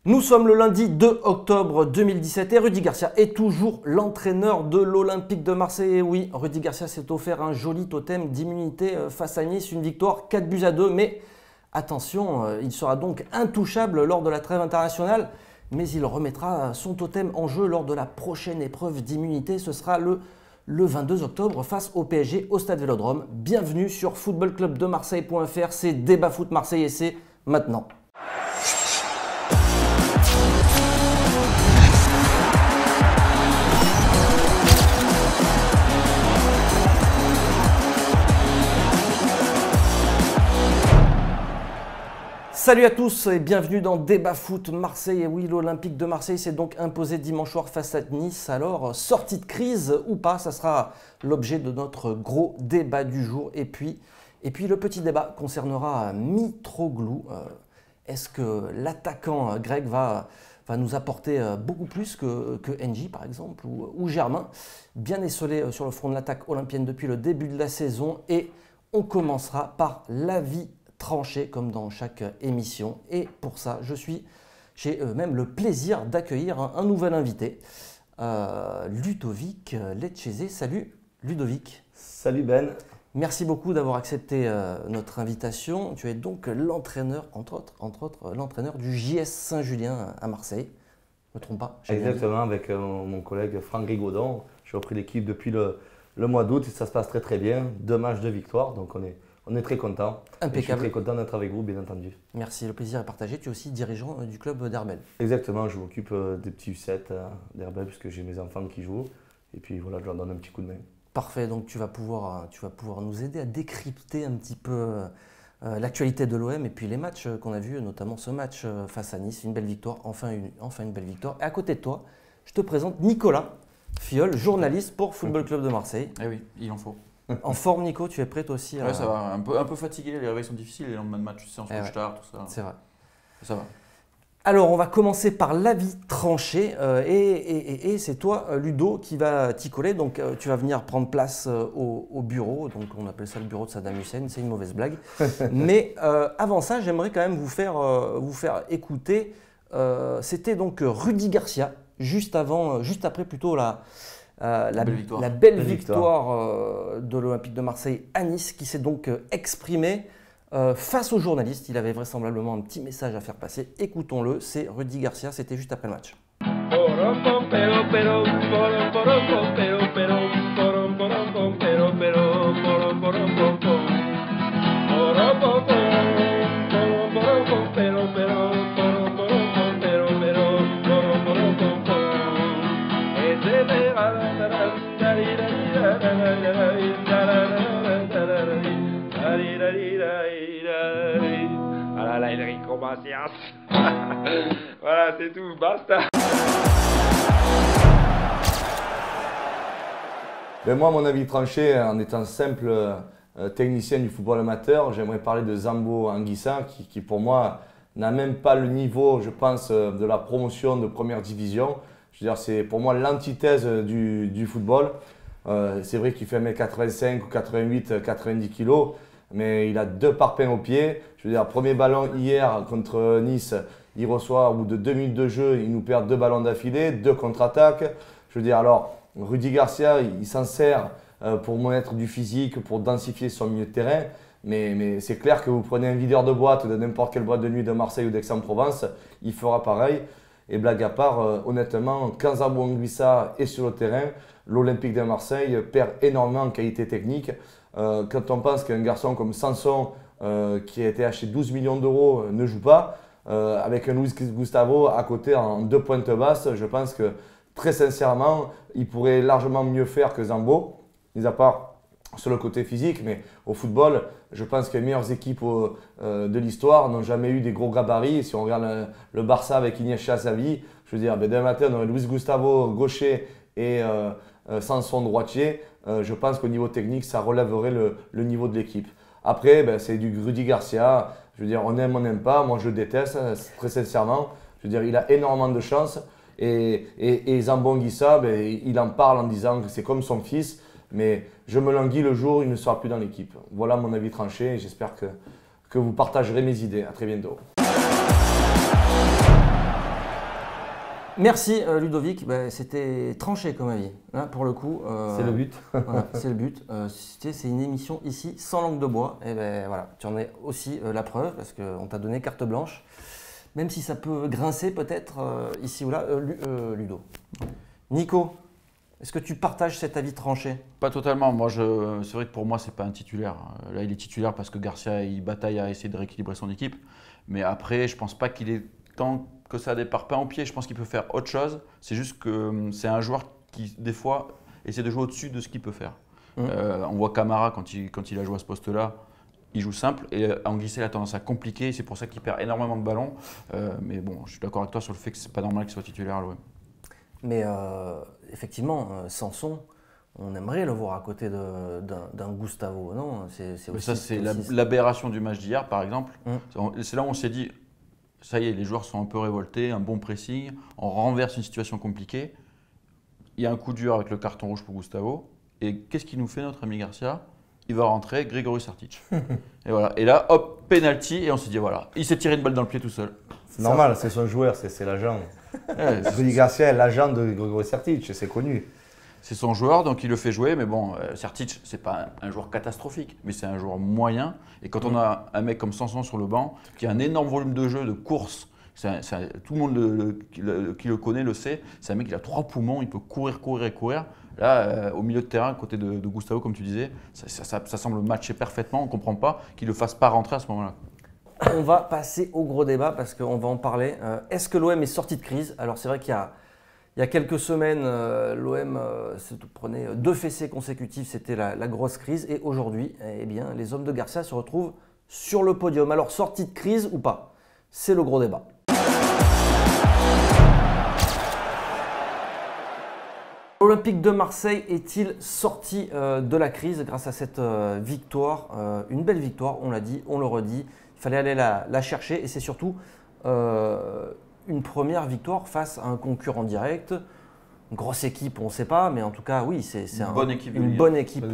Nous sommes le lundi 2 octobre 2017 et Rudy Garcia est toujours l'entraîneur de l'Olympique de Marseille. Et oui, Rudy Garcia s'est offert un joli totem d'immunité face à Nice, une victoire 4-2. Mais attention, il sera donc intouchable lors de la trêve internationale, mais il remettra son totem en jeu lors de la prochaine épreuve d'immunité. Ce sera le 22 octobre face au PSG au Stade Vélodrome. Bienvenue sur footballclubdemarseille.fr, c'est Débat Foot Marseille et c'est maintenant. Salut à tous et bienvenue dans Débat Foot Marseille. Et oui, l'Olympique de Marseille s'est donc imposé dimanche soir face à Nice. Alors, sortie de crise ou pas, ça sera l'objet de notre gros débat du jour. Et puis le petit débat concernera Mitroglou. Est-ce que l'attaquant grec va nous apporter beaucoup plus que NJ par exemple ou Germain? Bien esselé sur le front de l'attaque olympienne depuis le début de la saison. Et on commencera par l'avis tranché comme dans chaque émission. Et pour ça, j'ai même le plaisir d'accueillir un nouvel invité, Ludovic Lecchese. Salut Ludovic. Salut Ben. Merci beaucoup d'avoir accepté notre invitation. Tu es donc l'entraîneur, entre autres, l'entraîneur du JS Saint-Julien à Marseille. Je ne me trompe pas? Exactement, avec mon collègue Franck Rigaudon. J'ai repris l'équipe depuis le mois d'août et ça se passe très très bien. 2 matchs de victoire, donc on est très content. Impeccable. Je suis très content d'être avec vous, bien entendu. Merci, le plaisir est partagé. Tu es aussi dirigeant du club d'Herbel. Exactement, je m'occupe des petits U7 d'Herbel puisque j'ai mes enfants qui jouent. Et puis voilà, je leur donne un petit coup de main. Parfait, donc tu vas pouvoir nous aider à décrypter un petit peu l'actualité de l'OM et puis les matchs qu'on a vus, notamment ce match face à Nice. Une belle victoire, enfin une belle victoire. Et à côté de toi, je te présente Nicolas Fiol, journaliste pour Football Club de Marseille. Eh oui, il en faut. En forme, Nico, tu es prêt toi aussi? Ouais, ça va, un peu fatigué, les réveils sont difficiles, les lendemains de match, tu sais, on se couche tard, tout ça. C'est vrai. Ça va. Alors, on va commencer par l'avis tranché et c'est toi, Ludo, qui va t'y coller. Donc, tu vas venir prendre place au bureau. Donc, on appelle ça le bureau de Saddam Hussein, c'est une mauvaise blague. Mais avant ça, j'aimerais quand même vous faire écouter. C'était donc Rudy Garcia, juste après plutôt la belle victoire de l'Olympique de Marseille à Nice, qui s'est donc exprimé face aux journalistes. Il avait vraisemblablement un petit message à faire passer. Écoutons-le, c'est Rudy Garcia, c'était juste après le match. Ah là, Enrico Macias. Voilà, c'est tout, basta. Ben moi, mon avis tranché, en étant simple technicien du football amateur, j'aimerais parler de Zambo Anguissa, qui pour moi n'a même pas le niveau, je pense, de la promotion de première division. Je veux dire, c'est pour moi l'antithèse du football. C'est vrai qu'il fait 1m85 ou 88, 90 kg, mais il a 2 parpaings au pied. Je veux dire, premier ballon hier contre Nice, il reçoit au bout de 2 minutes de jeu, il nous perd 2 ballons d'affilée, 2 contre-attaques. Je veux dire, alors, Rudy Garcia, il s'en sert pour mettre du physique, pour densifier son milieu de terrain. Mais c'est clair que vous prenez un videur de boîte de n'importe quelle boîte de nuit de Marseille ou d'Aix-en-Provence, il fera pareil. Et blague à part, honnêtement, quand Zambo Anguissa est sur le terrain, l'Olympique de Marseille perd énormément en qualité technique. Quand on pense qu'un garçon comme Sanson, qui a été acheté 12 millions d'euros, ne joue pas, avec un Luis Gustavo à côté en 2 pointes basses, je pense que très sincèrement, il pourrait largement mieux faire que Zambo, mis à part sur le côté physique, mais au football, je pense que les meilleures équipes de l'histoire n'ont jamais eu des gros gabarits. Si on regarde le Barça avec Iniesta Xavi, je veux dire, demain matin, on aurait Luis Gustavo gaucher et Sanson droitier. Je pense qu'au niveau technique, ça relèverait le niveau de l'équipe. Après, c'est du Rudy Garcia. Je veux dire, on aime, on n'aime pas. Moi, je le déteste, très sincèrement. Je veux dire, il a énormément de chance. Et Zambo Anguissa, il en parle en disant que c'est comme son fils. Mais je me languis le jour où il ne sera plus dans l'équipe. Voilà mon avis tranché et j'espère que vous partagerez mes idées. À très bientôt. Merci Ludovic, bah, c'était tranché comme avis, hein, pour le coup. C'est le but. Voilà, c'est le but. C'est une émission ici sans langue de bois. Et ben voilà, tu en es aussi la preuve parce qu'on t'a donné carte blanche. Même si ça peut grincer peut-être ici ou là. Ludo. Nico, est-ce que tu partages cet avis tranché? Pas totalement. Moi, c'est vrai que pour moi, c'est pas un titulaire. Là, il est titulaire parce que Garcia, il bataille à essayer de rééquilibrer son équipe. Mais après, je pense pas qu'il est tant que ça départ pas en pied. Je pense qu'il peut faire autre chose. C'est juste que c'est un joueur qui, des fois, essaie de jouer au-dessus de ce qu'il peut faire. On voit Camara, quand il a joué à ce poste-là, il joue simple. Et Anguissa, il a tendance à compliquer. C'est pour ça qu'il perd énormément de ballons. Mais bon, je suis d'accord avec toi sur le fait que c'est pas normal qu'il soit titulaire à l'OM. Mais effectivement, Sanson, on aimerait le voir à côté d'un Gustavo, non? Mais ça, c'est l'aberration du match d'hier, par exemple. C'est là où on s'est dit, ça y est, les joueurs sont un peu révoltés, un bon pressing, on renverse une situation compliquée. Il y a un coup dur avec le carton rouge pour Gustavo. Et qu'est-ce qu'il nous fait, notre ami Garcia? Il va rentrer, Grégory Sartic. Et voilà. Et là, hop, penalty, et on s'est dit, voilà, il s'est tiré une balle dans le pied tout seul. C'est normal, c'est son joueur, c'est l'agent. Rudy Garcia est l'agent de Grégory Sartic, c'est connu. C'est son joueur, donc il le fait jouer. Mais bon, Sartic, c'est pas un joueur catastrophique, mais c'est un joueur moyen. Et quand on a un mec comme Sanson sur le banc, qui a un énorme volume de jeu, de course, tout le monde qui le connaît le sait, c'est un mec qui a 3 poumons, il peut courir, courir et courir. Là, au milieu de terrain, à côté de Gustavo, comme tu disais, ça semble matcher parfaitement. On ne comprend pas qu'il ne le fasse pas rentrer à ce moment-là. On va passer au gros débat parce qu'on va en parler. Est-ce que l'OM est sorti de crise? Alors c'est vrai qu'il y a quelques semaines, l'OM se prenait 2 fessées consécutives, c'était la grosse crise. Et aujourd'hui, eh bien, les hommes de Garcia se retrouvent sur le podium. Alors sortie de crise ou pas? C'est le gros débat. L'Olympique de Marseille est-il sorti de la crise grâce à cette victoire? Une belle victoire, on l'a dit, on le redit. Il fallait aller la chercher et c'est surtout une première victoire face à un concurrent direct. Une grosse équipe, on ne sait pas, mais en tout cas, oui, c'est une bonne équipe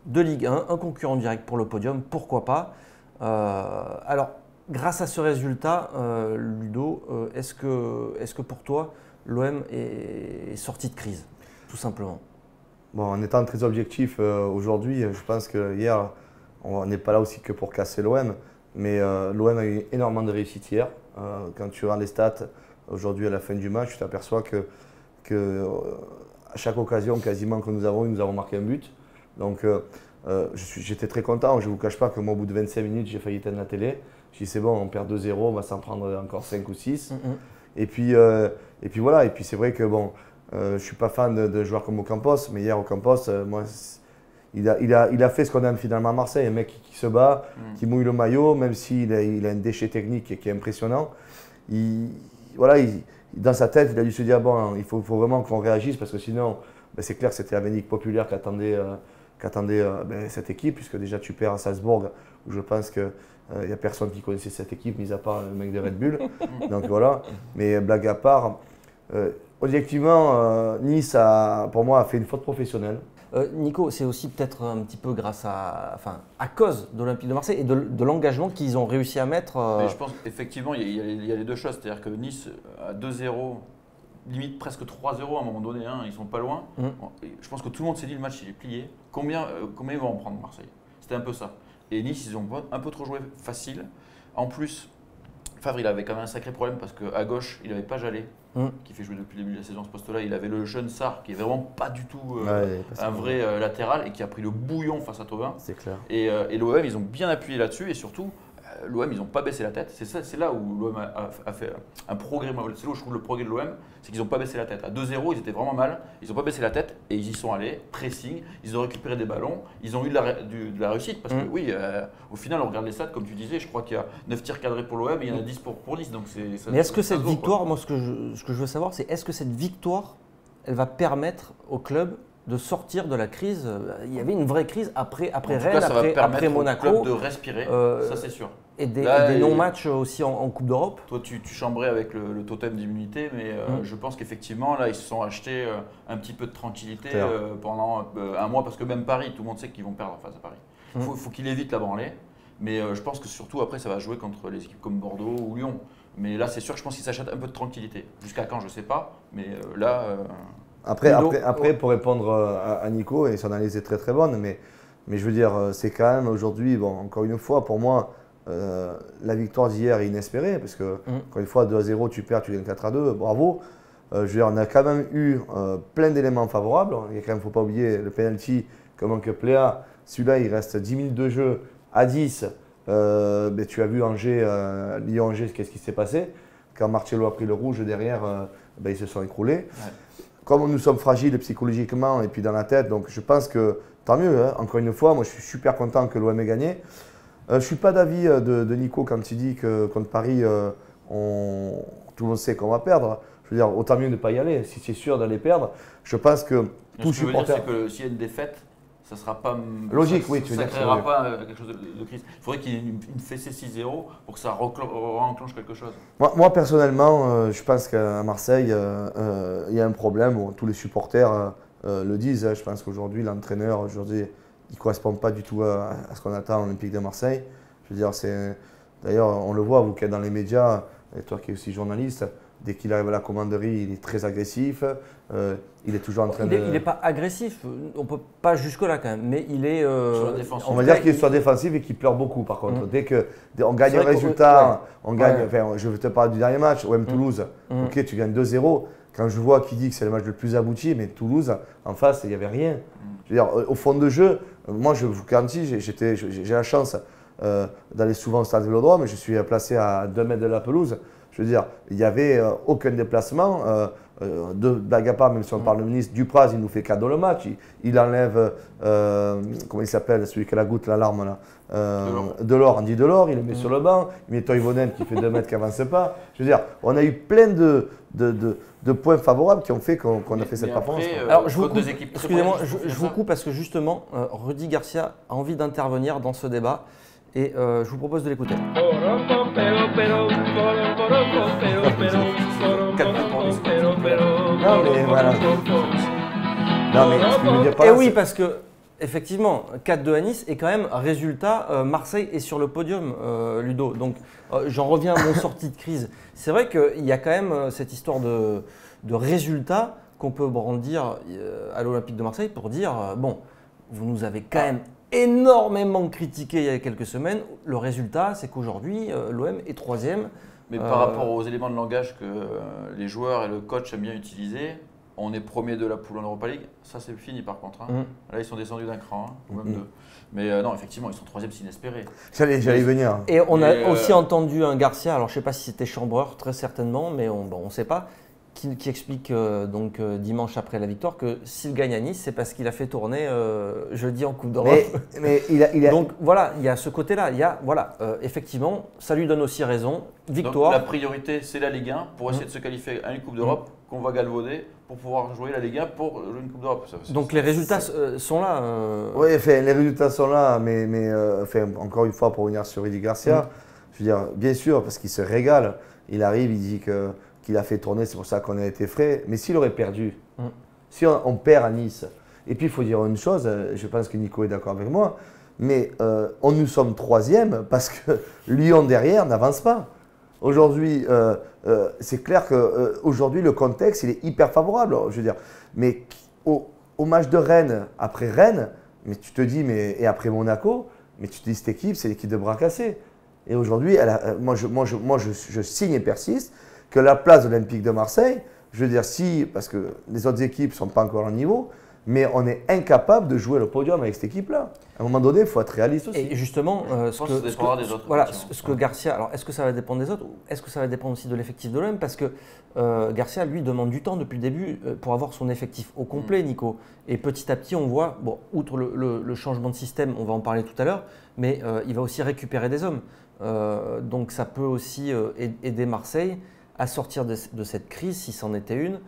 de Ligue 1, un concurrent direct pour le podium, pourquoi pas. Alors, grâce à ce résultat, Ludo, est-ce que pour toi, l'OM est sorti de crise, tout simplement? Bon, en étant très objectif aujourd'hui, je pense que hier, on n'est pas là aussi que pour casser l'OM, mais l'OM a eu énormément de réussite hier. Quand tu regardes les stats, aujourd'hui à la fin du match, tu t'aperçois que à chaque occasion quasiment que nous avons marqué un but. Donc j'étais très content, je ne vous cache pas que moi au bout de 25 minutes, j'ai failli éteindre la télé. J'ai dit c'est bon, on perd 2-0, on va s'en prendre encore 5 ou 6. Et puis voilà, et puis c'est vrai que bon, je ne suis pas fan de joueurs comme Ocampos, mais hier Ocampos, moi, il a fait ce qu'on aime finalement à Marseille, un mec qui se bat, qui mouille le maillot, même s'il a un déchet technique qui est impressionnant. Dans sa tête, il a dû se dire bon, il faut vraiment qu'on réagisse parce que sinon, ben, c'est clair que c'était la Vénique populaire qu'attendait cette équipe, puisque déjà tu perds à Salzbourg, où je pense qu'il n'y a personne qui connaissait cette équipe, mis à part le mec de Red Bull. Donc voilà, mais blague à part, objectivement, Nice, pour moi, a fait une faute professionnelle. Nico, c'est aussi peut-être un petit peu grâce à cause de l'Olympique de Marseille et de l'engagement qu'ils ont réussi à mettre. Mais je pense qu'effectivement, il y a les deux choses. C'est-à-dire que Nice, à 2-0, limite presque 3-0 à un moment donné, hein, ils sont pas loin. Je pense que tout le monde s'est dit le match il est plié. Combien ils vont en prendre Marseille? C'était un peu ça. Et Nice, ils ont un peu trop joué facile. En plus, Favre, il avait quand même un sacré problème parce qu'à gauche, il n'avait pas Jallet, qui fait jouer depuis le début de la saison à ce poste-là. Il avait le jeune Sarr, qui est vraiment pas du tout un vrai latéral et qui a pris le bouillon face à Thauvin. C'est clair. Et l'OM, ils ont bien appuyé là-dessus et surtout, l'OM, ils n'ont pas baissé la tête. C'est là où l'OM a fait un progrès. C'est là où je trouve le progrès de l'OM, c'est qu'ils n'ont pas baissé la tête. À 2-0, ils étaient vraiment mal. Ils n'ont pas baissé la tête et ils y sont allés, pressing. Ils ont récupéré des ballons. Ils ont eu de la réussite parce que oui, au final, on regarde les stats, comme tu disais, je crois qu'il y a 9 tirs cadrés pour l'OM et il y en a 10 pour Nice. Donc mais est-ce que cette victoire, moi ce que je veux savoir, c'est est-ce que cette victoire, elle va permettre au club de sortir de la crise? Il y avait une vraie crise après Rennes, après Monaco. Au club de respirer, ça c'est sûr. Et des non-matchs aussi en Coupe d'Europe. Toi, tu chambrais avec le totem d'immunité, mais je pense qu'effectivement, là, ils se sont achetés un petit peu de tranquillité pendant un mois, parce que même Paris, tout le monde sait qu'ils vont perdre face à Paris. Il faut qu'ils évitent la branlée, mais je pense que surtout après, ça va jouer contre les équipes comme Bordeaux ou Lyon. Mais là, c'est sûr que je pense qu'il s'achète un peu de tranquillité. Jusqu'à quand, je ne sais pas. Mais là. Après, pour répondre à Nico, et son analyse est très très bonne, mais je veux dire, c'est quand même aujourd'hui, bon, encore une fois, pour moi, la victoire d'hier est inespérée, parce que, encore une fois, 2-0, tu perds, tu gagnes 4-2, bravo. Je veux dire, on a quand même eu plein d'éléments favorables. Il ne faut pas oublier le penalty que manque Pléa. Celui-là, il reste 10 minutes de jeu à 10. Ben, tu as vu Angers, Lyon-Angers, qu'est-ce qui s'est passé? Quand Marcelo a pris le rouge derrière, ben, ils se sont écroulés. Ouais. Comme nous sommes fragiles psychologiquement et puis dans la tête, donc je pense que tant mieux. Hein. Encore une fois, moi je suis super content que l'OM ait gagné. Je ne suis pas d'avis de Nico quand il dit que contre Paris, tout le monde sait qu'on va perdre. Je veux dire, autant mieux ne pas y aller. Si c'est sûr d'aller perdre, je pense que tout supporter. Ce que je veux dire, c'est que s'il y a une défaite, ça ne sera pas logique, oui, ça ne créera pas quelque chose de crise. Il faudrait qu'il y ait une fessée 6-0 pour que ça enclenche quelque chose. Moi personnellement, je pense qu'à Marseille, il y a un problème. Tous les supporters le disent. Je pense qu'aujourd'hui, l'entraîneur, il ne correspond pas du tout à ce qu'on attend à l'Olympique de Marseille. Je veux dire, d'ailleurs, on le voit, vous qui êtes dans les médias, et toi qui es aussi journaliste, dès qu'il arrive à la commanderie, il est très agressif. Il est toujours en train de… Il n'est pas agressif, on ne peut pas jusque-là quand même, mais il est… on va dire qu'il est sur défensif et qu'il pleure beaucoup par contre. Dès qu'on gagne un résultat, enfin, je vais te parler du dernier match, OM-Toulouse, ok, tu gagnes 2-0. Quand je vois qu'il dit que c'est le match le plus abouti, mais Toulouse, en face, il n'y avait rien. Je veux dire, au fond de jeu, moi je vous garantis, j'ai la chance d'aller souvent au stade Vélodrome, mais je suis placé à 2 mètres de la pelouse. Je veux dire, il n'y avait aucun déplacement. De blague à part, même si on parle de ministre Dupraz, il nous fait cadeau le match. Il enlève, comment il s'appelle, celui qui a la goutte, l'alarme là. Delors, Andy Delors, il le met sur le banc. Il met Toivonen qui fait 2 mètres qui n'avance pas. Je veux dire, on a eu plein de points favorables qui ont fait qu'on a fait cette performance. Alors, je vous coupe, excusez-moi, je vous coupe parce que justement, Rudy Garcia a envie d'intervenir dans ce débat. Et je vous propose de l'écouter. Non mais voilà. Non mais ce que je veux dire par là, là, oui, parce que effectivement, 4-2 à Nice et quand même résultat, Marseille est sur le podium, Ludo. Donc j'en reviens à mon sortie de crise. C'est vrai qu'il y a quand même cette histoire de résultat qu'on peut brandir à l'Olympique de Marseille pour dire bon, vous nous avez quand même énormément critiqué il y a quelques semaines. Le résultat, c'est qu'aujourd'hui, l'OM est 3e. Mais par rapport aux éléments de langage que les joueurs et le coach aiment bien utiliser, on est premier de la poule en Europa League. Ça, c'est fini par contre. Hein. Là, ils sont descendus d'un cran, ou même deux. Mais non, effectivement, ils sont 3e, c'est inespéré. J'allais y venir. Et on a aussi entendu un Garcia, alors je ne sais pas si c'était Chambreur, très certainement, mais on ne sait pas, qui explique donc dimanche après la victoire que s'il gagne à Nice, c'est parce qu'il a fait tourner jeudi en Coupe d'Europe. Mais il a… Donc voilà, il y a ce côté-là. Il y a effectivement, ça lui donne aussi raison. Victoire. Donc, la priorité, c'est la Ligue 1 pour essayer de se qualifier à une Coupe d'Europe qu'on va galvauder pour pouvoir jouer la Ligue 1 pour une Coupe d'Europe. Donc les résultats sont là. Oui, enfin, les résultats sont là, mais enfin, encore une fois, pour revenir sur Rudy Garcia, je veux dire, bien sûr, parce qu'il se régale. Il arrive, il dit qu'il a fait tourner, c'est pour ça qu'on a été frais. Mais s'il aurait perdu, si on perd à Nice, et puis il faut dire une chose, je pense que Nico est d'accord avec moi, mais nous sommes 3e parce que Lyon derrière n'avance pas. Aujourd'hui, c'est clair qu'aujourd'hui, le contexte il est hyper favorable. Je veux dire, mais au match de Rennes, après Rennes, mais tu te dis, et après Monaco, mais tu te dis, cette équipe, c'est l'équipe de bras cassés. Et aujourd'hui, moi, je signe et persiste que la place de l'Olympique de Marseille, je veux dire, parce que les autres équipes ne sont pas encore au niveau, mais on est incapable de jouer le podium avec cette équipe-là. À un moment donné, il faut être réaliste aussi. Et justement, ce que Garcia, alors est-ce que ça va dépendre des autres ou est-ce que ça va dépendre aussi de l'effectif de l'OM? Parce que Garcia, lui, demande du temps depuis le début pour avoir son effectif au complet, Nico. Et petit à petit, on voit, bon, outre le changement de système, on va en parler tout à l'heure, mais il va aussi récupérer des hommes. Donc ça peut aussi aider Marseille à sortir de cette crise, si c'en était une.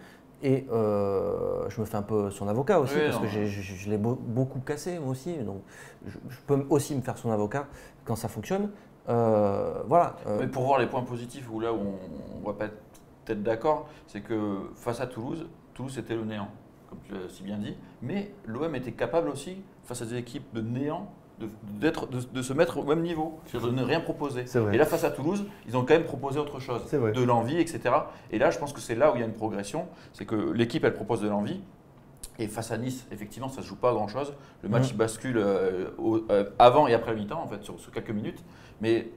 Et je me fais un peu son avocat aussi, parce que je l'ai beaucoup cassé moi aussi. Donc je peux aussi me faire son avocat quand ça fonctionne. Voilà. Mais pour voir les points positifs, où là où on va pas être d'accord, c'est que face à Toulouse était le néant, comme tu l'as si bien dit. Mais l'OM était capable aussi, face à des équipes de néant, de se mettre au même niveau, c'est-à-dire de ne rien proposer. Vrai. Et là, face à Toulouse, ils ont quand même proposé autre chose, de l'envie, etc. Et là, je pense que c'est là où il y a une progression, c'est que l'équipe, elle propose de l'envie. Et face à Nice, effectivement, ça ne se joue pas à grand-chose. Le match, il bascule avant et après la mi-temps, en fait, sur quelques minutes. Mais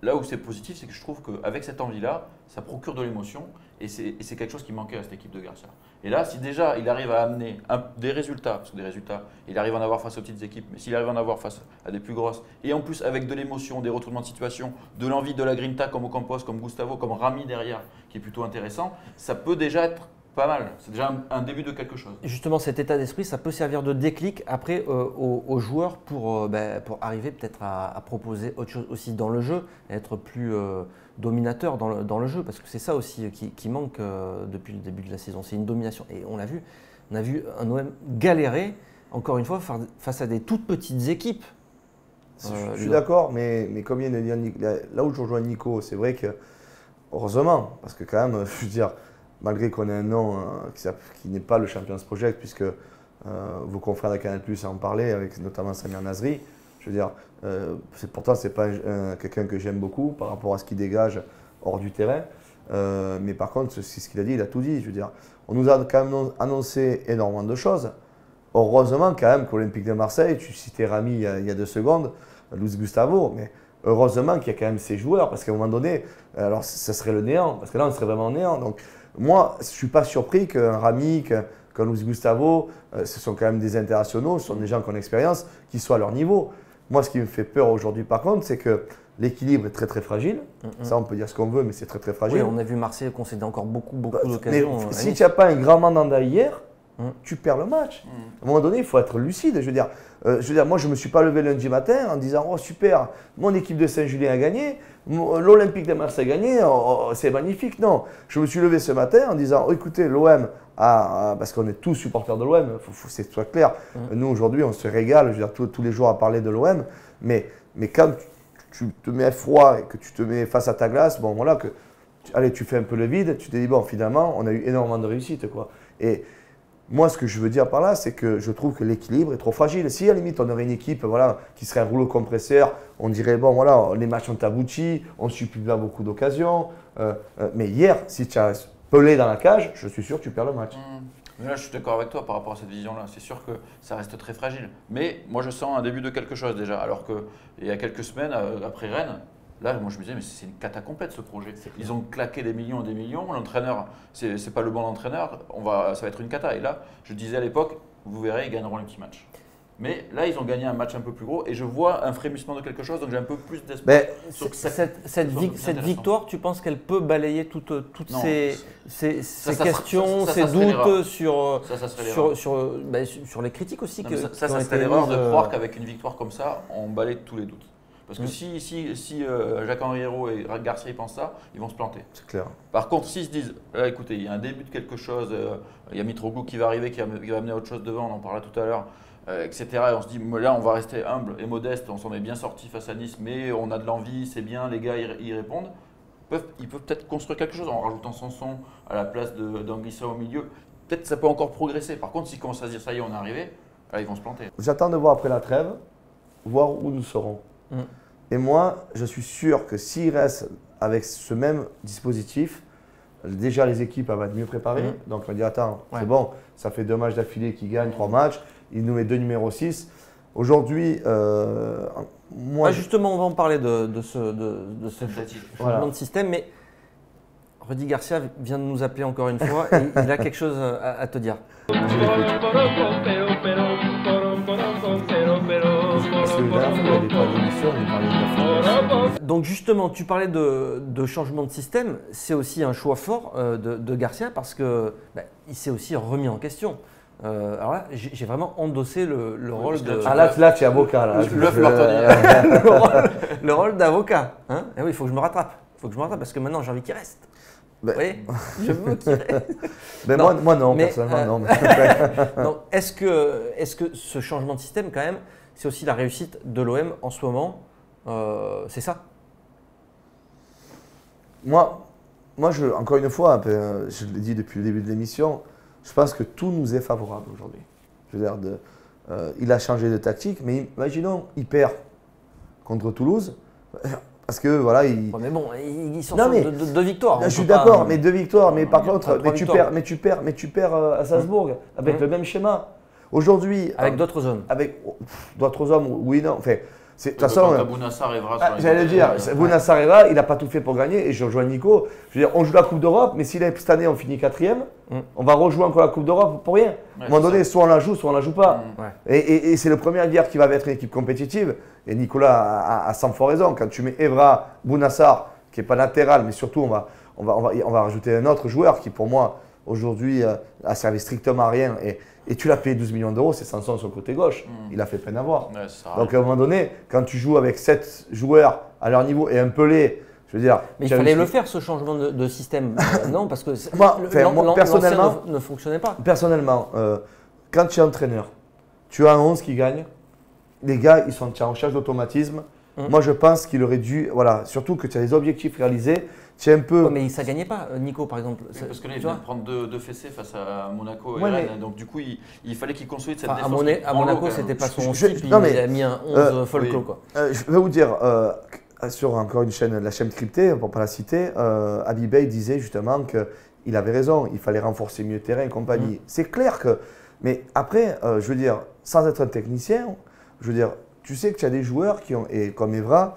là où c'est positif, c'est que je trouve qu'avec cette envie-là, ça procure de l'émotion. Et c'est quelque chose qui manquait à cette équipe de Garcia. Et là, si déjà il arrive à amener des résultats, parce que des résultats, il arrive à en avoir face aux petites équipes, mais s'il arrive à en avoir face à des plus grosses, et en plus avec de l'émotion, des retournements de situation, de l'envie, de la grinta comme Ocampos, comme Gustavo, comme Rami derrière, qui est plutôt intéressant, ça peut déjà être pas mal. C'est déjà un début de quelque chose. Justement, cet état d'esprit, ça peut servir de déclic après aux joueurs pour arriver peut-être à proposer autre chose aussi dans le jeu, à être plus dominateur dans le jeu, parce que c'est ça aussi qui manque depuis le début de la saison, c'est une domination. Et on a vu un OM galérer, encore une fois, face à des toutes petites équipes. Je suis d'accord, mais comme vient de dire là où je rejoins Nico, c'est vrai que, heureusement, parce que quand même, je veux dire, malgré qu'on ait un nom qui n'est pas le Champions Project, puisque vos confrères de Canal+ en parlaient, avec notamment Samir Nasri, je veux dire, pourtant ce n'est pas quelqu'un que j'aime beaucoup par rapport à ce qu'il dégage hors du terrain, mais par contre, c'est ce qu'il a dit, il a tout dit. Je veux dire, on nous a quand même annoncé énormément de choses. Heureusement quand même qu'Olympique de Marseille, tu citais Rami il y a 2 secondes, Luis Gustavo, mais heureusement qu'il y a quand même ces joueurs, parce qu'à un moment donné, alors ça serait le néant, parce que là on serait vraiment néant. Donc, moi, je ne suis pas surpris qu'un Rami, qu'un Luis Gustavo, ce sont quand même des internationaux, ce sont des gens qui ont l'expérience, qui soient à leur niveau. Moi, ce qui me fait peur aujourd'hui, par contre, c'est que l'équilibre est très très fragile. Ça, on peut dire ce qu'on veut, mais c'est très très fragile. Oui, on a vu Marseille concéder encore beaucoup d'occasions. Mais si tu n'as pas un grand mandanda hier, tu perds le match. À un moment donné, il faut être lucide. Je veux dire, moi, je ne me suis pas levé lundi matin en disant « Oh super, mon équipe de Saint-Julien a gagné, l'Olympique de Marseille a gagné, c'est magnifique. » Non, je me suis levé ce matin en disant oh, « Écoutez, l'OM, parce qu'on est tous supporters de l'OM, il faut que ce soit clair. Nous, aujourd'hui, on se régale, je veux dire, tous les jours à parler de l'OM. Mais quand tu te mets froid et que tu te mets face à ta glace, bon voilà, allez, tu fais un peu le vide, tu te dis bon, finalement, on a eu énormément de réussite, quoi. Et moi, ce que je veux dire par là, c'est que je trouve que l'équilibre est trop fragile. Si à la limite, on aurait une équipe voilà, qui serait un rouleau compresseur, on dirait bon, voilà, les matchs ont abouti, on ne subit pas beaucoup d'occasions. Mais hier, si tu as Pelé dans la cage, je suis sûr que tu perds le match. Mais là, je suis d'accord avec toi par rapport à cette vision-là. C'est sûr que ça reste très fragile. Mais moi, je sens un début de quelque chose déjà. Alors qu'il y a quelques semaines, après Rennes, là, moi, je me disais, mais c'est une cata complète ce projet. Ils ont claqué des millions et des millions. L'entraîneur, c'est pas le bon entraîneur. Ça va être une cata. Et là, je disais à l'époque, vous verrez, ils gagneront les petits matchs. Mais là, ils ont gagné un match un peu plus gros et je vois un frémissement de quelque chose, donc j'ai un peu plus d'espoir. Cette victoire, tu penses qu'elle peut balayer toutes ces questions, ces doutes sur les critiques aussi ça serait l'erreur de croire qu'avec une victoire comme ça, on balaye tous les doutes. Parce que si Jacques-Henri Hérault et Garcia pensent ça, ils vont se planter. C'est clair. Par contre, s'ils se disent, là, écoutez, il y a un début de quelque chose, il y a Mitroglou qui va arriver, qui va amener autre chose devant, on en parlait tout à l'heure, etc. Et on se dit, là, on va rester humble et modeste, on s'en est bien sorti face à Nice, mais on a de l'envie, c'est bien, les gars, ils répondent. Ils peuvent peut-être construire quelque chose en rajoutant Sanson à la place d'Anguissa au milieu. Peut-être que ça peut encore progresser. Par contre, s'ils commencent à se dire, ça y est, on est arrivé, là, ils vont se planter. J'attends de voir après la trêve, voir où nous serons. Et moi, je suis sûr que s'ils restent avec ce même dispositif, déjà les équipes vont être mieux préparées. Donc on va dire, attends, c'est bon, ça fait 2 matchs d'affilée qu'ils gagnent, 3 matchs, il nous met 2 numéros 6. Aujourd'hui, moi… justement, on va en parler de ce changement de système, mais Rudy Garcia vient de nous appeler encore une fois et il a quelque chose à te dire. Donc justement, tu parlais de changement de système, c'est aussi un choix fort de Garcia parce que il s'est aussi remis en question. Alors là, j'ai vraiment endossé le rôle de… Ah là, tu es avocat. Là. Le rôle d'avocat. Hein, et oui, il faut que je me rattrape. Il faut que je me rattrape parce que maintenant, j'ai envie qu'il reste. Vous voyez, je veux qu'il reste. Moi non, personnellement non. Donc, est-ce que ce changement de système, quand même, c'est aussi la réussite de l'OM en ce moment c'est ça? Moi, encore une fois, je l'ai dit depuis le début de l'émission, je pense que tout nous est favorable aujourd'hui. Je veux dire, il a changé de tactique, mais imaginons, il perd contre Toulouse. Parce que voilà, Ouais, mais bon, ils sont sur deux victoires. Je suis d'accord, mais 2 victoires. Mais par il y a contre, tu perds à Salzbourg avec le même schéma. Aujourd'hui, avec d'autres hommes. Avec d'autres hommes, oui, non. Enfin, de toute façon, Bounassar Evra. j'allais dire, Bounassar Evra, il n'a pas tout fait pour gagner. Et je rejoins Nico. Je veux dire, on joue la Coupe d'Europe, mais si cette année on finit 4e, on va rejouer encore la Coupe d'Europe pour rien. À un moment donné, soit on la joue, soit on la joue pas. Et c'est le premier à dire qu'il va être une équipe compétitive. Et Nicolas a 100 fois raison. Quand tu mets Evra, Bounassar, qui n'est pas latéral, mais surtout on va rajouter un autre joueur qui pour moi aujourd'hui a servi strictement à rien. Et tu l'as payé 12 millions d'euros, c'est Sanson sur le côté gauche. Il a fait peine à voir. Donc à un moment donné, quand tu joues avec 7 joueurs à leur niveau et un Pelé, je veux dire. Mais il fallait le faire ce changement de système. Non, parce que moi, personnellement, ne fonctionnait pas. Personnellement, quand tu es entraîneur, tu as un 11 qui gagne, les gars, ils sont en recherche d'automatisme. Moi, je pense qu'il aurait dû, voilà, surtout que tu as des objectifs réalisés. Tu es un peu. Ouais, mais ça ne gagnait pas, Nico, par exemple. Oui, parce que là, il vient de prendre deux fessées face à Monaco et Rennes. Donc, du coup, il fallait qu'il consolide cette défense. À Monaco, ce n'était pas son style. Il a mis un 11 folklore. Oui. Quoi. Je vais vous dire, sur encore une chaîne, la chaîne cryptée, pour ne pas la citer, Habibey disait justement qu'il avait raison, il fallait renforcer mieux le terrain et compagnie. C'est clair que. Mais après, je veux dire, sans être un technicien, je veux dire, tu sais que tu as des joueurs qui ont, et comme Evra,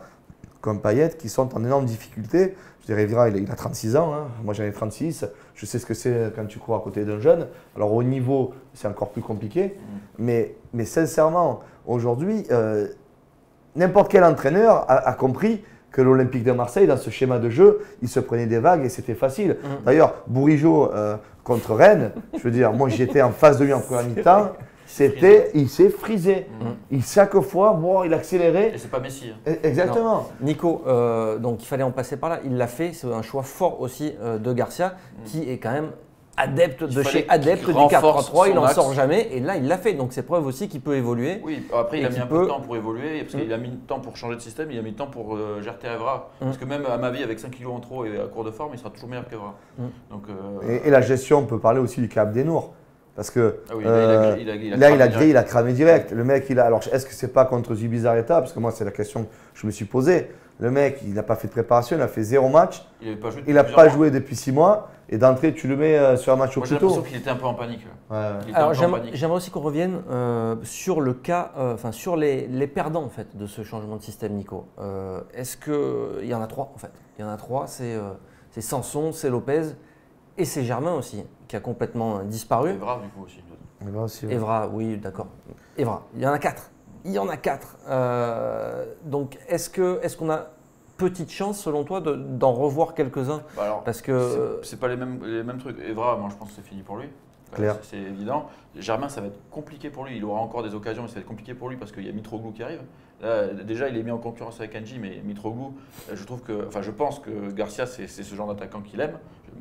comme Payet, qui sont en énorme difficulté. Je dirais, Evra, il a 36 ans, hein. Moi j'en ai 36. Je sais ce que c'est quand tu cours à côté d'un jeune. Alors au niveau, c'est encore plus compliqué. Mais sincèrement, aujourd'hui, n'importe quel entraîneur a compris que l'Olympique de Marseille, dans ce schéma de jeu, il se prenait des vagues et c'était facile. D'ailleurs, Bourigeaud contre Rennes, je veux dire, moi j'y étais en face de lui en première mi-temps. Il s'est frisé. Chaque fois, bon, il accélérait. Et c'est pas Messi. Hein. Exactement. Non. Nico, donc il fallait en passer par là. Il l'a fait. C'est un choix fort aussi de Garcia, qui est quand même adepte du 4-3-3. Il n'en sort jamais. Et là, il l'a fait. Donc c'est preuve aussi qu'il peut évoluer. Oui, après, il a mis un peu de temps pour évoluer. Parce qu'il a mis du temps pour changer de système. Il a mis du temps pour gérer Evra. Parce que même à ma vie, avec 5 kilos en trop et à court de forme, il sera toujours meilleur qu'Evra. Et la gestion, on peut parler aussi du Cap Desnours. Parce que il a cramé direct. Le mec, alors est-ce que c'est pas contre Zubizarreta? Parce que moi, c'est la question que je me suis posée. Le mec, il n'a pas fait de préparation, il a fait 0 match. Il n'a pas joué depuis 6 mois. Et d'entrée, tu le mets sur un match au plus tôt. J'ai l'impression qu'il était un peu en panique. Alors j'aimerais aussi qu'on revienne sur le cas, sur les perdants en fait de ce changement de système, Nico. Est-ce qu'il y en a 3 en fait? Il y en a 3, c'est Sanson, c'est Lopez. Et c'est Germain aussi, qui a complètement disparu. Evra, du coup, aussi. Evra aussi. Evra, oui, d'accord. Evra, il y en a 4. Il y en a 4. Donc, est-ce qu'on a petite chance, selon toi, d'en revoir quelques-uns? Parce que c'est pas les mêmes trucs. Evra, moi, je pense que c'est fini pour lui. Clair. C'est évident. Germain, ça va être compliqué pour lui. Il aura encore des occasions, mais ça va être compliqué pour lui parce qu'il y a Mitroglou qui arrive. Là, déjà, il est mis en concurrence avec Anji, mais Mitroglou, je pense que Garcia, c'est ce genre d'attaquant qu'il aime.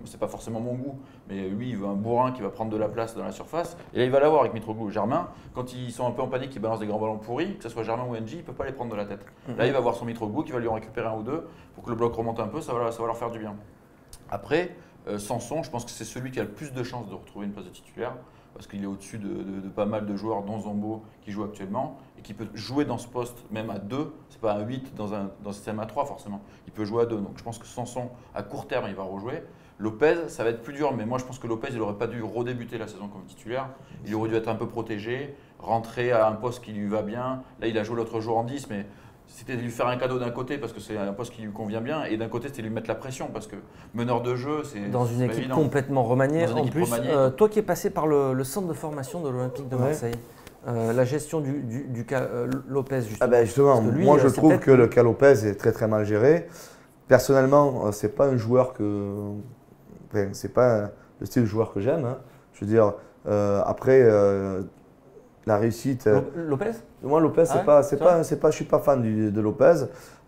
C'est pas forcément mon goût, mais lui, il veut un bourrin qui va prendre de la place dans la surface. Et là, il va l'avoir avec Mitroglou. Germain, quand ils sont un peu en panique, ils balancent des grands ballons pourris, que ce soit Germain ou Anji, ils ne peuvent pas les prendre de la tête. Là, il va voir son Mitroglou qui va lui en récupérer un ou deux pour que le bloc remonte un peu, ça va leur faire du bien. Après, Sanson, je pense que c'est celui qui a le plus de chances de retrouver une place de titulaire. Parce qu'il est au-dessus de pas mal de joueurs, dont Zambo, qui joue actuellement, et qui peut jouer dans ce poste, même à 2. C'est pas un 8 dans un système à 3 forcément. Il peut jouer à 2. Donc je pense que Sanson, à court terme, il va rejouer. Lopez, ça va être plus dur, mais moi je pense que Lopez, il n'aurait pas dû redébuter la saison comme titulaire. Il aurait dû être un peu protégé, rentrer à un poste qui lui va bien. Là, il a joué l'autre jour en 10, mais c'était de lui faire un cadeau d'un côté parce que c'est un poste qui lui convient bien, et d'un côté c'était lui mettre la pression parce que meneur de jeu, c'est dans une équipe complètement remaniée. En plus, toi qui es passé par le centre de formation de l'Olympique de Marseille, la gestion du cas Lopez justement. Justement, lui, moi je trouve que le cas Lopez est très très mal géré. Personnellement, c'est pas un joueur c'est pas le style de joueur que j'aime. Hein. Je veux dire, après. La réussite. Lopez? Moi, Lopez, je suis pas fan de Lopez,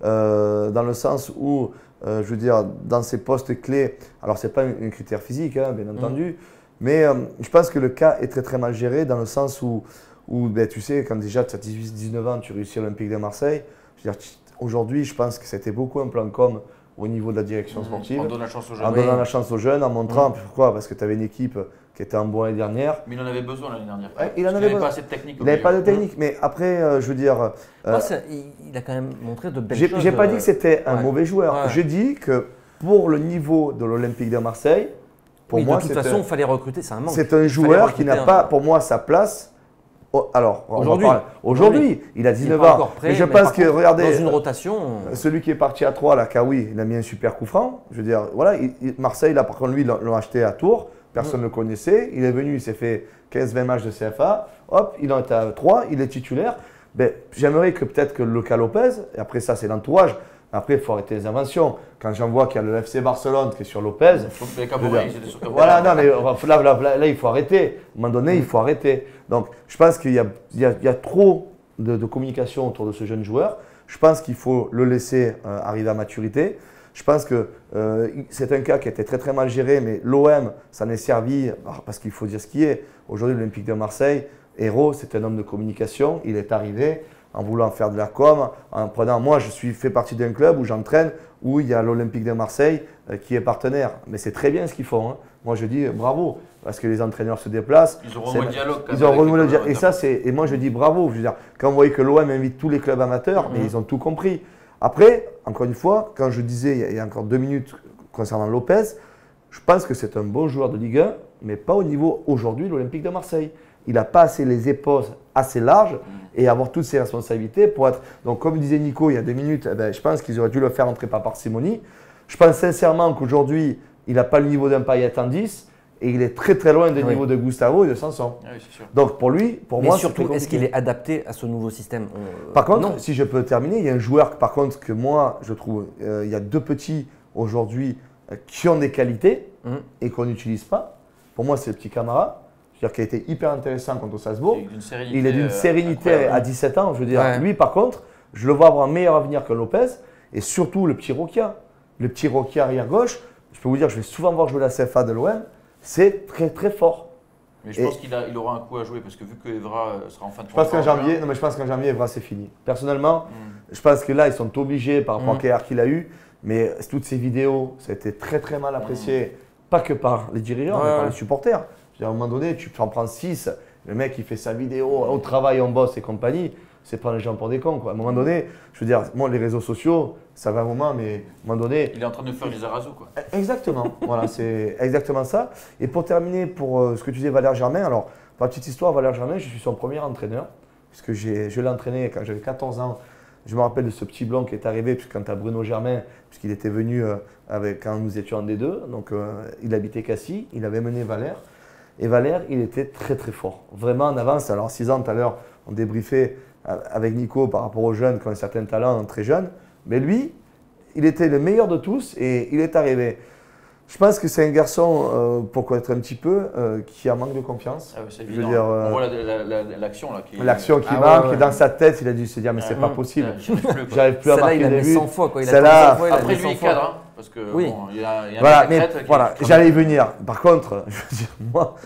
dans le sens où, je veux dire, dans ses postes clés, alors c'est pas un critère physique, hein, bien entendu, mais je pense que le cas est très très mal géré dans le sens où tu sais, quand déjà tu as 18-19 ans, tu réussis à l'Olympique de Marseille, je veux dire, aujourd'hui, je pense que c'était beaucoup un plan com au niveau de la direction sportive. En donnant la chance aux jeunes. En donnant la chance aux jeunes, en montrant pourquoi, parce que tu avais une équipe qui était en bon l'année dernière. Mais il en avait besoin l'année dernière. Ouais, il en avait n'avait besoin. pas assez de technique. Il n'avait pas de technique, mais après, je veux dire. Il a quand même montré de belles choses. J'ai pas dit que c'était un mauvais joueur. Ouais. Je dis que pour le niveau de l'Olympique de Marseille, pour moi, de toute façon, il fallait recruter, c'est un manque. c'est un joueur qui n'a pas, pour moi, sa place. Alors, aujourd'hui, il a 19 ans. Prêt, mais je pense que, regardez, dans une rotation. Celui qui est parti à 3, là, Kawi, il a mis un super coup franc. Je veux dire, voilà, Marseille, là, par contre, lui, l'ont acheté à Tours. Personne ne le connaissait. Il est venu, il s'est fait 15-20 matchs de CFA. Hop, il en est à 3, il est titulaire. Ben, j'aimerais que peut-être que Luka Lopez, et après ça, c'est l'entourage. Après, il faut arrêter les inventions. Quand j'en vois qu'il y a le FC Barcelone qui est sur Lopez. Voilà, non, mais là, il faut arrêter. À un moment donné, il faut arrêter. Donc, je pense qu'il y a trop de communication autour de ce jeune joueur. Je pense qu'il faut le laisser arriver à maturité. Je pense que c'est un cas qui a été très très mal géré, mais l'OM s'en est servi parce qu'il faut dire ce qui est. Aujourd'hui, l'Olympique de Marseille, Hérault, c'est un homme de communication. Il est arrivé en voulant faire de la com, en prenant. Moi, fais partie d'un club où j'entraîne, où il y a l'Olympique de Marseille qui est partenaire. Mais c'est très bien ce qu'ils font. Hein. Moi, je dis bravo, parce que les entraîneurs se déplacent. Ils ont renoué le dialogue. Ils ont renoué le dialogue. Et moi, je dis bravo. Je veux dire, quand vous voyez que l'OM invite tous les clubs amateurs, mais ils ont tout compris. Après, encore une fois, quand je disais il y a encore 2 minutes concernant Lopez, je pense que c'est un bon joueur de Ligue 1, mais pas au niveau aujourd'hui de l'Olympique de Marseille. Il n'a pas assez les épaules assez larges et avoir toutes ses responsabilités pour être. Donc, comme disait Nico il y a 2 minutes, je pense qu'ils auraient dû le faire entrer par parcimonie. Je pense sincèrement qu'aujourd'hui, il n'a pas le niveau d'un Payet en 10 et il est très très loin du niveau de Gustavo et de Sanson. Oui, c'est sûr. Donc, pour lui, pour moi, surtout, est-ce qu'il est adapté à ce nouveau système? Par contre, si je peux terminer, il y a un joueur par contre que moi, je trouve, il y a 2 petits aujourd'hui qui ont des qualités et qu'on n'utilise pas. Pour moi, c'est le petit Camara. C'est-à-dire qu'il a été hyper intéressant contre Salzbourg. Il est d'une sérénité à 17 ans. Je veux dire, lui, par contre, je le vois avoir un meilleur avenir que Lopez. Et surtout, le petit Roquia. Le petit Roquia arrière gauche, je peux vous dire, je vais souvent voir jouer la CFA de l'OM. C'est très, très fort. Mais je pense qu'il aura un coup à jouer parce que vu que Evra sera en fin de contrat. Je pense qu'en janvier, Evra, c'est fini. Personnellement, je pense que là, ils sont obligés par rapport à KR qu'il a eu. Mais toutes ces vidéos, ça a été très, très mal apprécié. Pas que par les dirigeants, mais par les supporters. À un moment donné, tu en prends 6, le mec il fait sa vidéo au travail, on bosse et compagnie, c'est prendre les gens pour des cons. Quoi. À un moment donné, je veux dire, moi les réseaux sociaux, ça va un moment, mais à un moment donné. Il est en train de faire les Arazo, quoi. Exactement, voilà, c'est exactement ça. Et pour terminer, pour ce que tu disais, Valère Germain, alors, pour la petite histoire, Valère Germain, je suis son premier entraîneur, puisque je l'ai entraîné quand j'avais 14 ans. Je me rappelle de ce petit blond qui est arrivé, puisque quand à Bruno Germain, puisqu'il était venu quand nous étions en D2, donc il habitait Cassis, il avait mené Valère. Et Valère, il était très très fort, vraiment en avance. Alors 6 ans tout à l'heure, on débriefait avec Nico par rapport aux jeunes qui ont un certain talent, très jeunes. Mais lui, il était le meilleur de tous et il est arrivé. Je pense que c'est un garçon, pour connaître un petit peu, qui a manque de confiance. Ah oui, c'est évident. On voit l'action là. L'action qui manque, et dans sa tête, il a dû se dire mais c'est pas possible. J'arrive plus à marquer des buts. Il a 100 fois. Après lui, il cadre. Hein, parce que il y a voilà, j'allais y venir. Par contre, je veux dire, moi,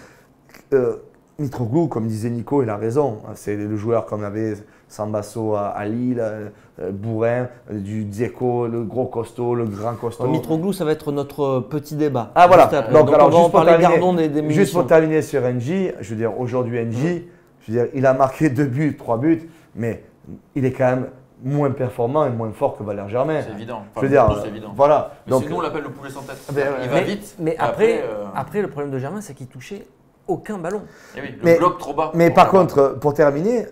Mitroglou, comme disait Nico, il a raison. C'est le joueur qu'on avait, Sambasso à Lille, Bourrin, du Dzeko, le gros costaud, le grand costaud. Mitroglou, ça va être notre petit débat. Ah voilà. Donc on va en parler, gardons des munitions. Juste pour terminer sur NJ, je veux dire, aujourd'hui NJ, je veux dire, il a marqué 2 buts, 3 buts, mais il est quand même moins performant et moins fort que Valère Germain. C'est évident. Je veux dire, c'est évident. Voilà. Mais donc, sinon, on l'appelle le poulet sans tête. Il va vite. Mais après, le problème de Germain, c'est qu'il touchait aucun ballon. Et oui, le bloc trop bas. Mais par contre, pour terminer,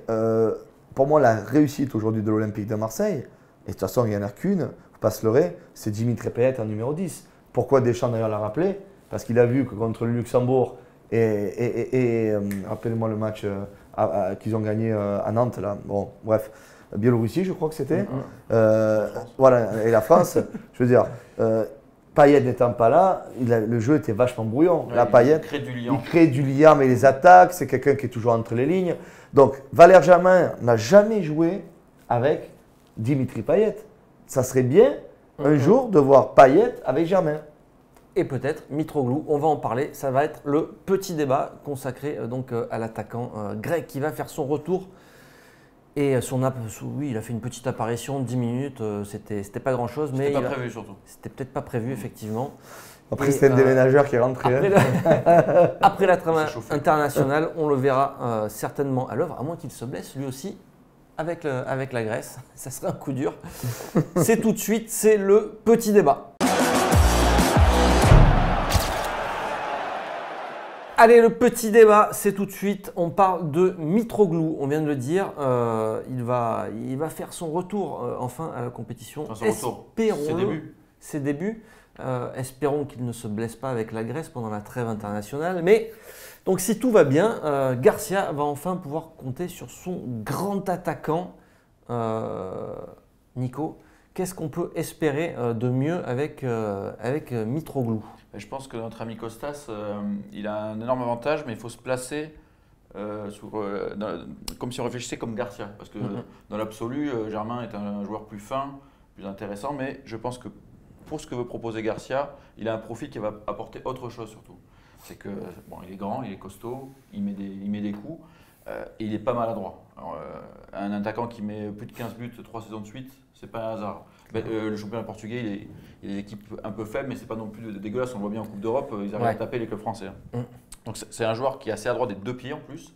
pour moi, la réussite aujourd'hui de l'Olympique de Marseille, et de toute façon, il n'y en a qu'une, il ne faut pas se leurrer, c'est Dimitri Payet en numéro 10. Pourquoi Deschamps d'ailleurs l'a rappelé? Parce qu'il a vu que contre le Luxembourg et rappelez-moi le match qu'ils ont gagné à Nantes, là. Bon, bref. Biélorussie, je crois que c'était. Voilà, et la France, je veux dire, Payet n'étant pas là, le jeu était vachement brouillon. Là, Payet, il crée du lien, mais les attaques, c'est quelqu'un qui est toujours entre les lignes. Donc, Valère Germain n'a jamais joué avec Dimitri Payet. Ça serait bien un jour de voir Payet avec Germain. Et peut-être Mitroglou, on va en parler. Ça va être le petit débat consacré donc à l'attaquant grec qui va faire son retour. Et oui, il a fait une petite apparition, 10 minutes, c'était pas grand-chose. C'était pas prévu surtout. C'était peut-être pas prévu, effectivement. Après, c'était un déménageur qui est rentré. Après la trame internationale, on le verra certainement à l'œuvre, à moins qu'il se blesse lui aussi avec la Grèce. Ça serait un coup dur. C'est tout de suite, c'est le petit débat. Allez, le petit débat, c'est tout de suite. On parle de Mitroglou, on vient de le dire. Il va faire son retour enfin à la compétition. Espérons-le. Ses débuts. Espérons qu'il ne se blesse pas avec la Grèce pendant la trêve internationale. Mais donc si tout va bien, Garcia va enfin pouvoir compter sur son grand attaquant. Nico, qu'est-ce qu'on peut espérer de mieux avec Mitroglou? Je pense que notre ami Costas, il a un énorme avantage, mais il faut se placer comme si on réfléchissait comme Garcia. Parce que dans l'absolu, Germain est un joueur plus fin, plus intéressant, mais je pense que pour ce que veut proposer Garcia, il a un profil qui va apporter autre chose surtout. C'est que bon, il est grand, il est costaud, il met des coups et il est pas maladroit. Alors, un attaquant qui met plus de 15 buts 3 saisons de suite, c'est pas un hasard. Le championnat portugais, il y a des équipes un peu faibles, mais c'est pas non plus dégueulasse. On le voit bien en Coupe d'Europe, ils arrivent à taper les clubs français. Donc c'est un joueur qui est assez adroit des deux pieds en plus.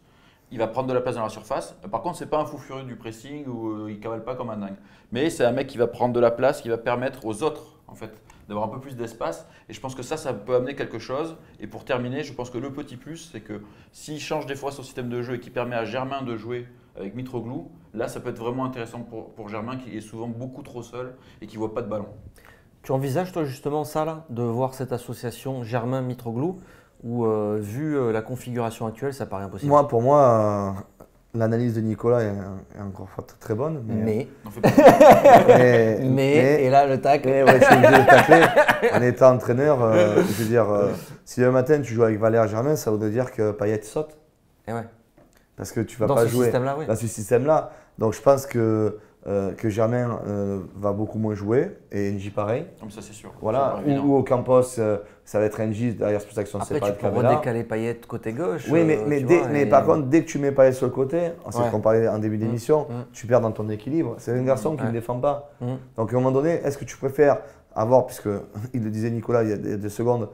Il va prendre de la place dans la surface. Par contre, c'est pas un fou furieux du pressing où il cavale pas comme un dingue. Mais c'est un mec qui va prendre de la place, qui va permettre aux autres en fait d'avoir un peu plus d'espace. Et je pense que ça peut amener quelque chose. Et pour terminer, je pense que le petit plus, c'est que s'il change des fois son système de jeu et qui permet à Germain de jouer avec Mitroglou, là, ça peut être vraiment intéressant pour Germain qui est souvent beaucoup trop seul et qui ne voit pas de ballon. Tu envisages toi justement ça là, de voir cette association Germain-Mitroglou ou vu la configuration actuelle, ça paraît impossible? Pour moi, l'analyse de Nicolas est encore très bonne. Mais et là le tac. Ouais, je suis obligé de taper. En étant entraîneur, je veux dire, si le matin tu joues avec Valère Germain, ça voudrait dire que Payet saute. Et ouais. Parce que tu vas pas jouer dans ce système-là. Donc je pense que Germain va beaucoup moins jouer et N'Ji pareil. Comme ça c'est sûr. Voilà. Ou au Campos, ça va être N'Ji derrière, c'est pour ça qu'ils sont séparés de Cavella. Après tu peux redécaler Payet côté gauche. Oui, mais par contre, dès que tu mets Payet sur le côté, c'est ce qu'on parlait en début d'émission, tu perds dans ton équilibre. C'est un garçon qui ne défend pas. Donc à un moment donné, est-ce que tu préfères avoir, puisque il le disait Nicolas il y a 2 secondes,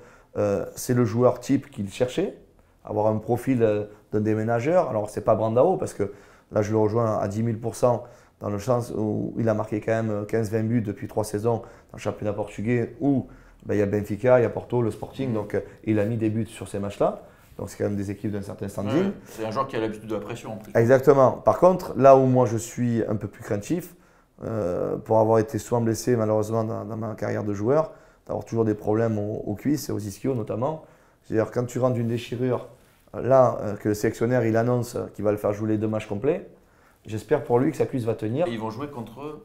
c'est le joueur type qu'il cherchait, avoir un profil d'un déménageur. Alors c'est pas Brandao parce que là je le rejoins à 10 000% dans le sens où il a marqué quand même 15-20 buts depuis 3 saisons dans le championnat portugais où il y a Benfica, il y a Porto, le Sporting, donc il a mis des buts sur ces matchs-là. Donc c'est quand même des équipes d'un certain standing. Ouais, c'est un joueur qui a l'habitude de la pression en plus. Exactement. Par contre, là où moi je suis un peu plus craintif, pour avoir été souvent blessé malheureusement dans ma carrière de joueur, d'avoir toujours des problèmes aux cuisses et aux ischios notamment. C'est-à-dire quand tu rentres d'une déchirure, là que le sélectionneur il annonce qu'il va le faire jouer les 2 matchs complets, j'espère pour lui que sa cuisse va tenir. Et ils vont jouer contre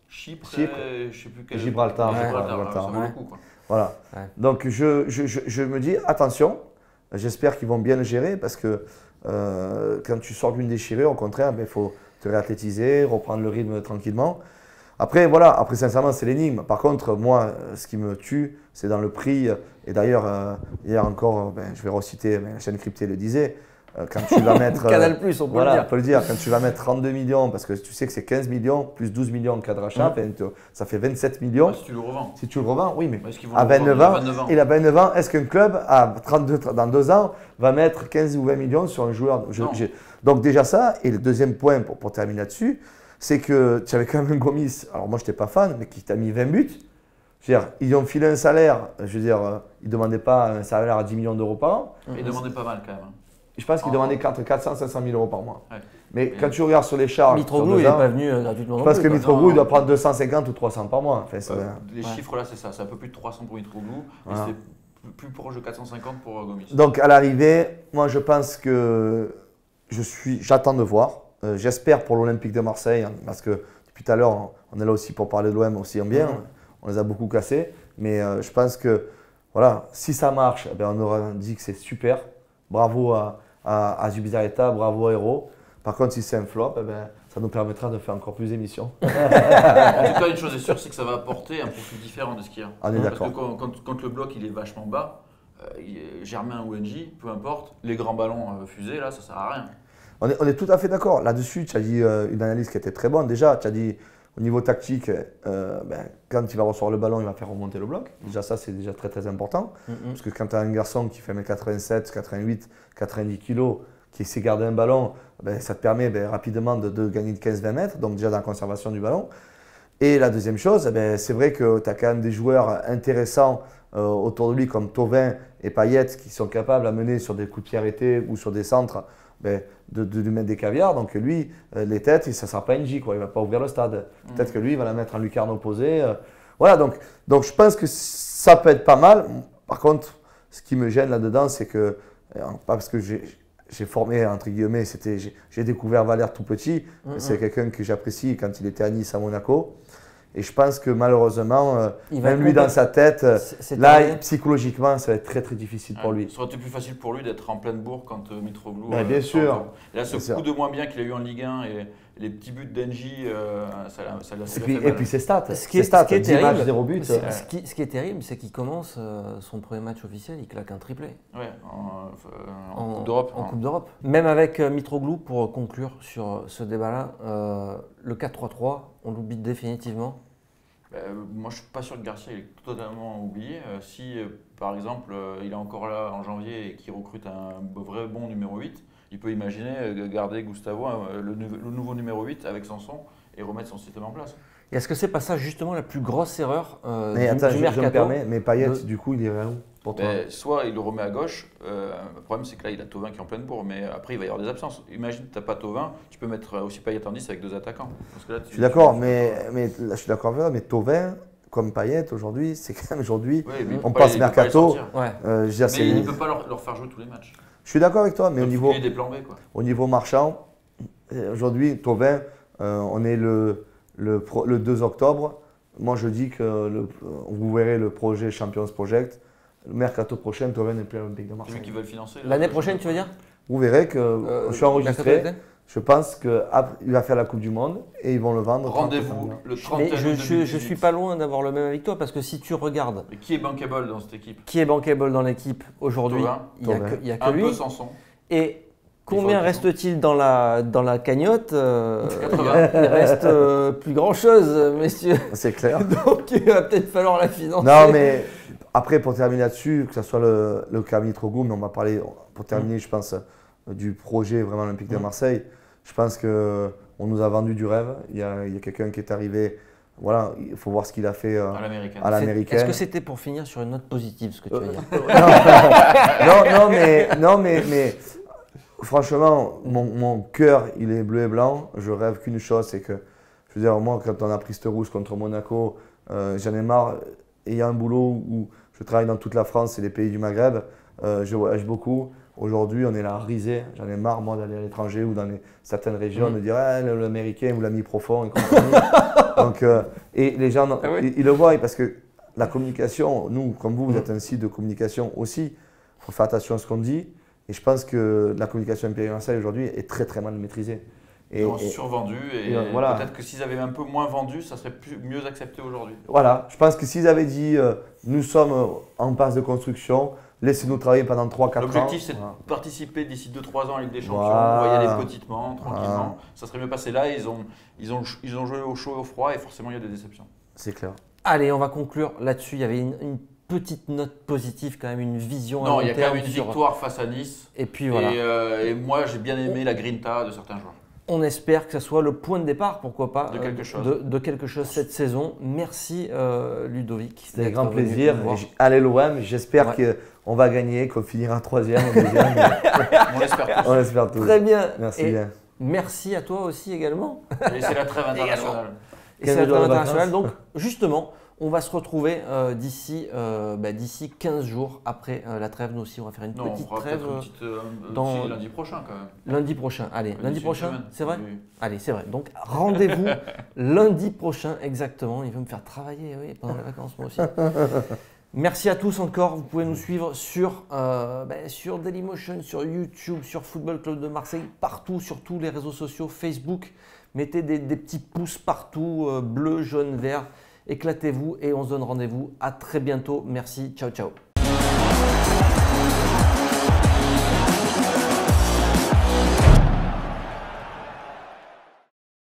Chypre et je sais plus quel... Gibraltar. Gibraltar. Ça vaut le coup, quoi. Voilà. Ouais. Donc je me dis attention, j'espère qu'ils vont bien le gérer parce que quand tu sors d'une déchirure, au contraire, il faut te réathlétiser, reprendre le rythme tranquillement. Après, voilà, sincèrement, c'est l'énigme. Par contre, moi, ce qui me tue, c'est dans le prix. Et d'ailleurs, hier encore, je vais reciter, la chaîne cryptée le disait, quand tu vas mettre… Canal+, on peut le dire. On peut le dire. Quand tu vas mettre 32 millions, parce que tu sais que c'est 15 millions, plus 12 millions en cas de rachat, ça fait 27 millions. Ouais, si tu le revends. Si tu le revends, oui, mais à 29 ans, il a 29 ans, est-ce qu'un club, dans 2 ans, va mettre 15 ou 20 millions sur un joueur? Donc déjà ça, et le deuxième point, pour terminer là-dessus, c'est que tu avais quand même un Gomis, alors moi je n'étais pas fan, mais qui t'a mis 20 buts. Je veux dire, ils ont filé un salaire, je veux dire, ils ne demandaient pas un salaire à 10 millions d'euros par an. Ils demandaient pas mal quand même. Je pense qu'ils demandaient entre 400 et 500 000 euros par mois. Ouais. Mais quand tu regardes sur les charges… Mitroglou, il n'est pas venu gratuitement. Je pense que Mitroglou, il doit prendre 250 ou 300 par mois. Enfin, les chiffres là, c'est ça. C'est un peu plus de 300 pour Mitroglou. Et c'est plus proche de 450 pour Gomis. Donc à l'arrivée, moi je pense que j'attends de voir. J'espère pour l'Olympique de Marseille, parce que depuis tout à l'heure, on est là aussi pour parler de l'OM aussi en bien. On les a beaucoup cassés. Mais je pense que voilà, si ça marche, on aura dit que c'est super. Bravo à Zubizarreta, bravo à Hérault. Par contre, si c'est un flop, ça nous permettra de faire encore plus d'émissions. En tout cas, une chose est sûre, c'est que ça va apporter un profil différent de ce qu'il y a. On est d'accord. Parce que quand le bloc il est vachement bas, Germain ou N'Ji, peu importe, les grands ballons fusés, là, ça ne sert à rien. On est tout à fait d'accord. Là-dessus, tu as dit une analyse qui était très bonne. Déjà, tu as dit Au niveau tactique, quand il va recevoir le ballon, il va faire remonter le bloc. Déjà, ça, c'est déjà très très important. Parce que quand tu as un garçon qui fait 1m87, 88, 90 kg, qui sait garder un ballon, ça te permet rapidement de gagner de 15-20 mètres, donc déjà dans la conservation du ballon. Et la deuxième chose, c'est vrai que tu as quand même des joueurs intéressants autour de lui, comme Thauvin et Payet, qui sont capables à mener sur des coups de pied arrêtés ou sur des centres, de lui mettre des caviars. Donc lui, les têtes, ça ne sera pas NJ, quoi. Il ne va pas ouvrir le stade. Peut-être que lui, il va la mettre en lucarne opposée. Voilà, donc je pense que ça peut être pas mal. Par contre, ce qui me gêne là-dedans, c'est que, pas parce que j'ai formé, entre guillemets, j'ai découvert Valère tout petit. C'est quelqu'un que j'apprécie quand il était à Nice, à Monaco. Et je pense que malheureusement, même lui dans sa tête, psychologiquement, ça va être très très difficile pour lui. Ça aurait été plus facile pour lui d'être en pleine bourre quand Mitroglou. Bien sûr. Et là, ce coup de moins bien qu'il a eu en Ligue 1 et les petits buts d'Engie, ça l'a fait mal. Et puis ses stats. Ce qui est terrible, 0 but. Ce qui est terrible, c'est qu'il commence son premier match officiel, il claque un triplé. Ouais, en Coupe d'Europe. En Coupe d'Europe. Même avec Mitroglou, pour conclure sur ce débat-là, le 4-3-3, on l'oublie définitivement. Moi, je ne suis pas sûr que Garcia est totalement oublié. Si, par exemple, il est encore là en janvier et qu'il recrute un vrai bon numéro 8, il peut imaginer garder Gustavo, le nouveau numéro 8, avec Sanson et remettre son système en place. Et est-ce que c'est pas ça justement la plus grosse erreur mais attends, du mercato? Je me permets, mais Payet, du coup, il irait où pour toi? Soit il le remet à gauche, le problème c'est que là il a Thauvin qui est en pleine bourre, mais après il va y avoir des absences. Imagine que tu n'as pas Thauvin, tu peux mettre aussi Payet en 10 avec 2 attaquants. Parce que là, je suis d'accord, mais là, je suis d'accord avec toi, mais Thauvin, comme Payet aujourd'hui, c'est quand même aujourd'hui, on passe mercato. Mais il ne peut pas leur faire jouer tous les matchs. Je suis d'accord avec toi, mais au niveau marchand, aujourd'hui, Thauvin, on est le 2 octobre. Moi, je dis que vous verrez le projet Champions Project. Le mercato prochain, Thauvin n'est plus à l'Olympique de Marseille. C'est lui qui veut le financer. L'année prochaine, tu veux dire? Vous verrez que je suis enregistré. Je pense qu'il va faire la Coupe du Monde et ils vont le vendre. Rendez-vous le 31 août. Je suis pas loin d'avoir le même avec toi parce que si tu regardes. Et qui est bankable dans cette équipe? Qui est bankable dans l'équipe aujourd'hui? Il n'y a que lui. Un peu Sanson. Et combien reste-t-il dans la cagnotte? 80. Il reste plus grand-chose, messieurs. C'est clair. Donc il va peut-être falloir la financer. Non, mais après, pour terminer là-dessus, que ce soit le cas Mitroglou, mais on va parler, pour terminer, je pense, du projet vraiment Olympique de Marseille. Je pense qu'on nous a vendu du rêve. Il y a quelqu'un qui est arrivé. Voilà, il faut voir ce qu'il a fait à l'américaine. Est-ce que c'était pour finir sur une note positive, ce que tu veux dire? Non, mais franchement, mon cœur, il est bleu et blanc. Je rêve qu'une chose, c'est que, je veux dire, moi, quand on a pris ce rouge contre Monaco, j'en ai marre. Ayant un boulot où je travaille dans toute la France et les pays du Maghreb, je voyage beaucoup. Aujourd'hui, on est là risé. J'en ai marre, moi, d'aller à l'étranger ou dans certaines régions, de dire l'américain ou l'a mis profond et compagnie. Donc, et les gens, ils le voient parce que la communication, nous, comme vous êtes un site de communication aussi, il faut faire attention à ce qu'on dit. Et je pense que la communication Olympique Marseille aujourd'hui est très très mal maîtrisée. Ils ont survendu et voilà. Peut-être que s'ils avaient un peu moins vendu, ça serait mieux accepté aujourd'hui. Voilà, je pense que s'ils avaient dit nous sommes en phase de construction, laissez-nous travailler pendant 3-4 ans. L'objectif c'est de participer d'ici 2-3 ans à Ligue des Champions, on va y aller petitement, tranquillement. Ça serait mieux passé là, ils ont joué au chaud et au froid et forcément il y a des déceptions. C'est clair. Allez, on va conclure là-dessus. Il y avait une petite note positive, quand même une vision. Non, il y a quand même une victoire face à Nice. Et puis voilà. Et moi j'ai bien aimé la grinta de certains joueurs. On espère que ce soit le point de départ, pourquoi pas, de quelque chose cette saison. Merci Ludovic. C'était un grand plaisir. Allez l'OM, j'espère qu'on va gagner, qu'on finira 3e ou 2e. On l'espère tous. Très bien. Merci bien. Merci à toi aussi également. Et c'est la trêve internationale. Et c'est la trêve internationale. Donc justement, on va se retrouver d'ici 15 jours après la trêve. Nous aussi, on va faire une petite trêve. Lundi prochain quand même. Lundi prochain, allez. Lundi prochain, c'est vrai? Oui. Allez, c'est vrai. Donc rendez-vous lundi prochain, exactement. Il veut me faire travailler pendant les vacances, moi aussi. Merci à tous encore. Vous pouvez nous suivre sur Dailymotion, sur YouTube, sur Football Club de Marseille, partout, sur tous les réseaux sociaux, Facebook. Mettez des petits pouces partout, bleu, jaune, vert. Éclatez-vous et on se donne rendez-vous à très bientôt. Merci, ciao ciao.